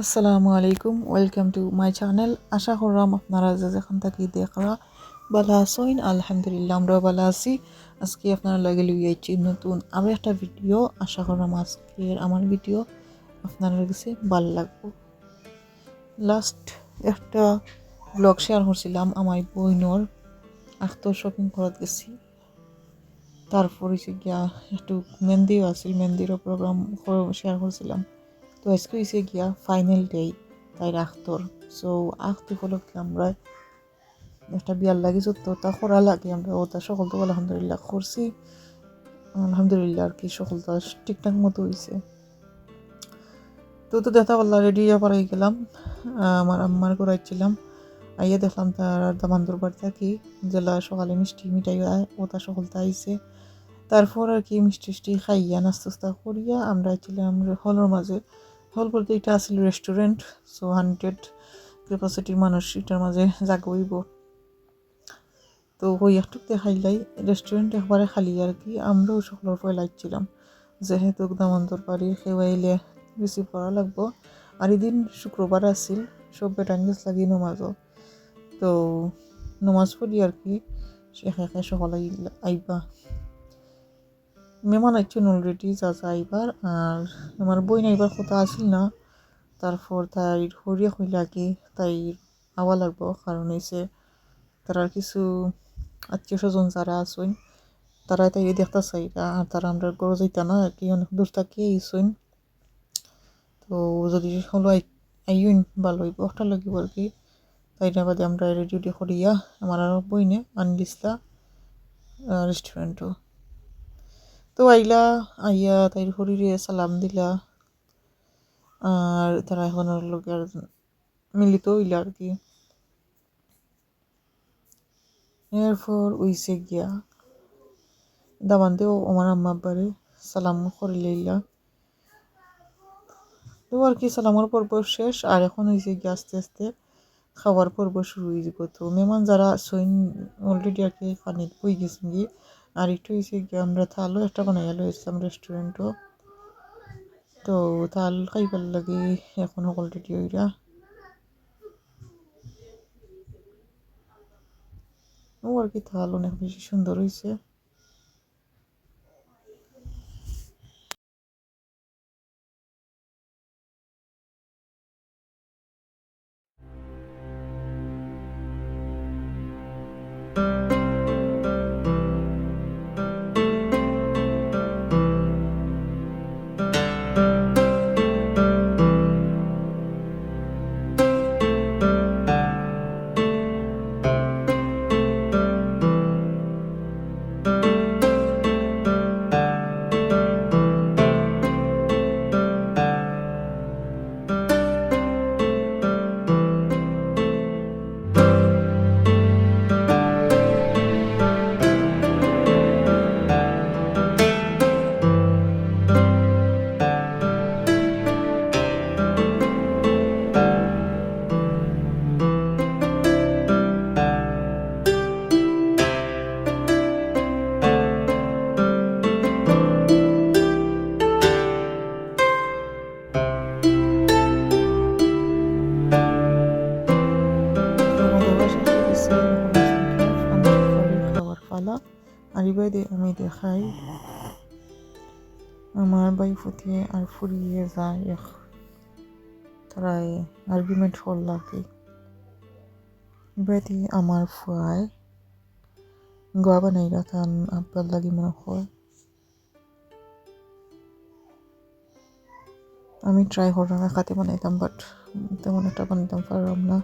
আসসালামু আলাইকুম welcome to my channel. আশা করলাম আপনারা যে যেখান থেকে দেখরা ভালো আছেন। আলহামদুলিল্লাহ আমরাও ভালো আছি। আজকে আপনারা লাগে লইয়াছি নতুন আরও একটা ভিডিও। আশা করলাম আজকের আমার ভিডিও আপনারা কাছে ভালো লাগবে। লাস্ট একটা ব্লগ শেয়ার করছিলাম আমার বইনর আখতর শপিং করতে গেছি। তারপর হচ্ছে গিয়া একটু মেহেন্দিও আছিল, মেহেন্দিরও প্রোগ্রাম শেয়ার করছিলাম। তো আজকে হয়েছে গিয়া ফাইনাল ডে তাই আখতর। সো আখত উপলক্ষে আমরা একটা বিয়ার লাগে যতটা করা লাগে আমরা ওটা সকল তো আলহামদুলিল্লাহ করছি। আলহামদুলিল্লাহ আর কি সকলটা ঠিকঠাক মতো হয়েছে। তো দেখা বললা রেডি হয়ে পড়াই গেলাম। আমার আম্মার করাইছিলাম, আইয়া দেখলাম তার দামান্দর বাড়ি থাকি জেলা সকালে মিষ্টি মিঠাই ওটা সকলটা আইছে। তারপর আর কি মিষ্টি খাইয়া নাস্তা করিয়া আমরা ছিলাম হলের মাঝে। হল বলতে এটা আসলে রেস্টুরেন্ট। সো 100 ক্যাপাসিটির মানুষ এটার মাঝে জাগইব। তো ওই একটুক দেখাইলাই রেস্টুরেন্ট একবারে খালি আর কি। আমরাও সকলের ফেলাইছিলাম যেহেতু দামন্তর বাড়ির খেয়ে রিসিভ করা লাগবো। আর এদিন শুক্রবার আসিল, সব বেটাঙ্গেস লাগি নমাজও। তো নমাজ পড়ি আর কি একা সকল আইবা মেহমান আইছেন অলরেডি যা আইবার। আর আমার বই নাইবার কথা আসিল না। তারপর তাই হরিয়া হইলা কি তাই আওয়া লাগবো, কারণ হয়েছে তারা কিছু আত্মীয় স্বজন যারা আসইন তারা তাই দেখতে চাই আর তারা আমরা গড় যাইতা না আর কি, অনেক দূর থাকিয়ে আইসইন। তো যদি হলো আইন ভালো হইব একটা লাগিব আর কি। তাই না বাদে আমরা রেডি করিয়া আমার আর বইনে আনলিসলা রেস্টুরেন্টও। তো আইলা আইয়া তাই শরীরে সালাম দিলা আর তারা এখন লোক আর মিলিত হইলা আর কি। এরপর উইসে গিয়া দাবানতেও আমার আম্মা আব্বারে সালাম করে লইলা। তো আর কি সালামের পর্ব শেষ। আর এখন হয়েছে গিয়ে আস্তে আস্তে খাওয়ার পর্ব শুরু হয়ে যাব। তো মেহমান যারা সইন অলরেডি আর কি পানি বই গেছেন গিয়ে। আর একটু হয়েছে গিয়ে আমরা থালও একটা বানাইয়া লইছিলাম রেস্টুরেন্টও। তো থাল খাইবার লাগে এখন অলরেডি ওইরা ও আর কি থাল অনেক বেশি সুন্দর হয়েছে। খাওয়ার পালা আর এবার আমি দেখাই আমার বাই ফুটিয়ে আর ফুরিয়ে যায় তারাই আর্গুমেন্ট হল লাগে। এবারে আমার ফুয়ায় গোয়া বানাই রাখান আব্বার লাগি মনে হয়। আমি ট্রাই করলাম একাতে বানাইতাম, বাট তেমন একটা বানাইতাম পারলাম না।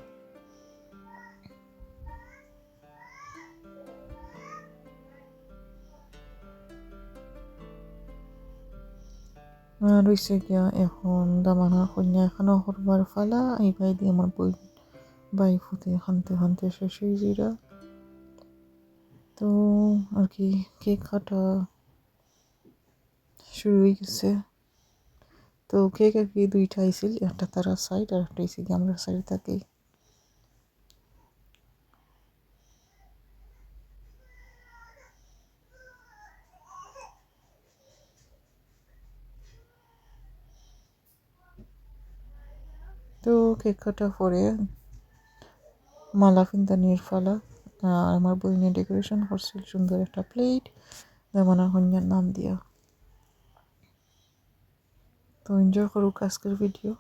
আর রয়েছে গিয়া এখন দামানা কন্যা এখানো করবার ফালা। এই ভাই দিয়ে আমার বই বাই ফুটে হানতে শেষ হয়ে যাইরা। তো আর কি কেক কাটা শুরু হয়ে গেছে। তো কেক আর কি দুইটা আইছিল, একটা তারা সাইড আর একটা হয়েছে গিয়ে আমরা সাইড থাকি। তো কেক কাটা পরে মালা ফিন্দানির ফালা। আর আমার বইনে ডেকোরেশন করছিল সুন্দর একটা প্লেট যেমন কন্যার নাম দিয়া। তো এনজয় করুক আজকের video.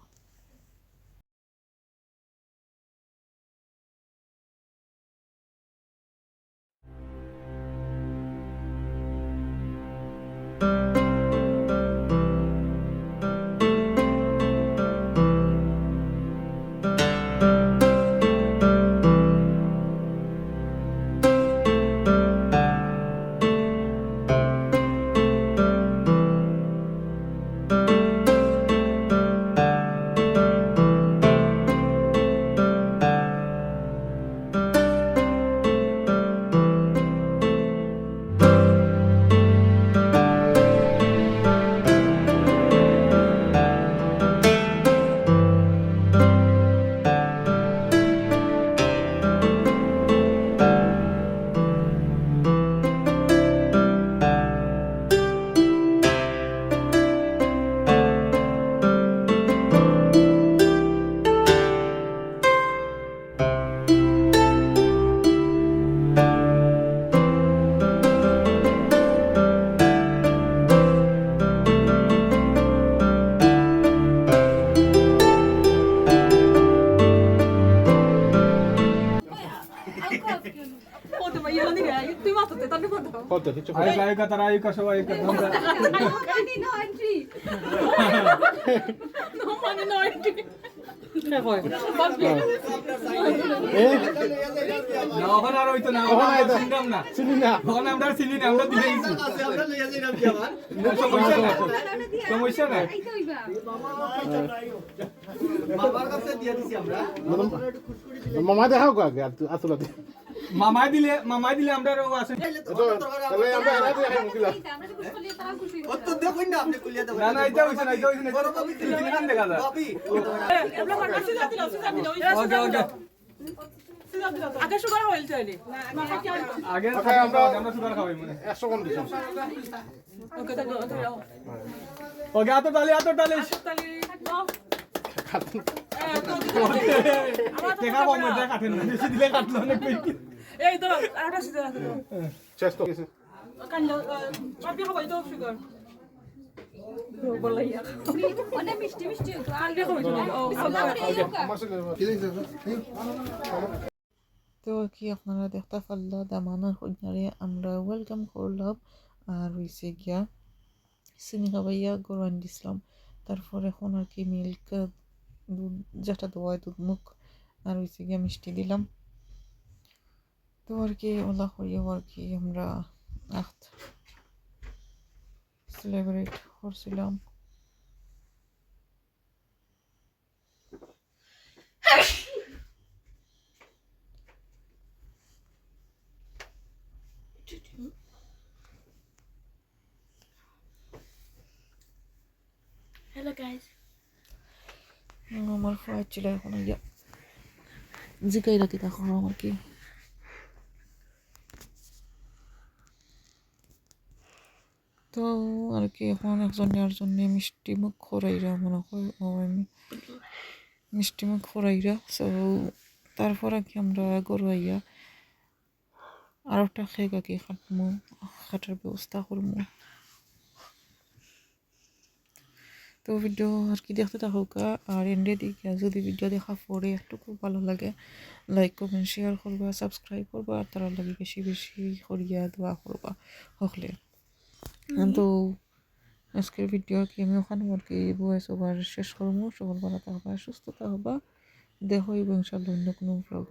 Foto, che c'è? Ayuka tara ayuka so ayuka. No entry. No money, no entry. না ওখান আর হইতো না ওখান চিনতাম না চিনি না ওখান আমরা চিনি না আমরা দিয়ে দিছি আমরা লইয়া যাইলাম কি আবার সমস্যা না বাবার কাছে দিয়ে দিছি আমরা মামা দেখাও আগে আসলে মামাই দিলে আমরা আছে তাহলে আমরা এরা দেখাই মুকিলা আমরা খুশ করলে তারা খুশি অত দেখুন না আপনি কুলিয়া দেবেন না না এটা হইছে না তিনখান দেখা যায় আমরা করতে সিধা দিল ওকে ওকে আগে সুগার হইল চাইলে আগে আমরা সুগার খাওয়াই মানে 100 কম দিছি ওকে তো ওকে আতো তালি তালি দেখা পাবো দেখা কাটেন না বেশি দিলে কাটলো অনেক বেশি এই তো আরেকটা সিধা রাখো চেষ্টা কিছু কান্না কপি হবে তো সুগার বলাইয়া অনেক মিষ্টি মিষ্টি তো আগে হইতো ও তো কি আপনারা দেখতে পারলো দামানোর কন্যারে আমরা ওয়েলকাম করলাম। আর হয়েছে গিয়া চিনি খাবাইয়া গরম দিছিলাম। তারপর এখন আর কি মিল্ক দুধ যেটা দোয়ায় দুধ মুখ আর হয়েছে গিয়া মিষ্টি দিলাম। তো আর কি ওলা করিও আর কি আমরা সেলিব্রেট করছিলাম। Hello guys. আমার ফ্লাইট ছিল এখন ইয়া জিকাই রাখি দেখো আমার কি তো আর কি এখন একজনে আরেকজনে মিষ্টি মুখ খোরাইরা মনে হয় আমি মিষ্টি মুখ খোরাইরা। সো তারপর আর কি আমরা গরু আইয়া আর একটা খেয়ে আর কি খাটার ব্যবস্থা করবো। তো ভিডিও আর কি দেখতে থাকুক আর এন্ডে দিকে যদি ভিডিও দেখা পরে একটু খুব ভালো লাগে লাইক কমেন্ট শেয়ার করবা সাবস্ক্রাইব করবা আর তার লাগে বেশি বেশি করিয়া দোয়া করবা হকলে। তো আজকের ভিডিও কি আমি ওখানে আর কি বয়স ওভার শেষ করবো। সকাল বেলা থাকবা সুস্থতা হবা দেখো ইনশাআল্লাহ অন্য কোনো ব্লগ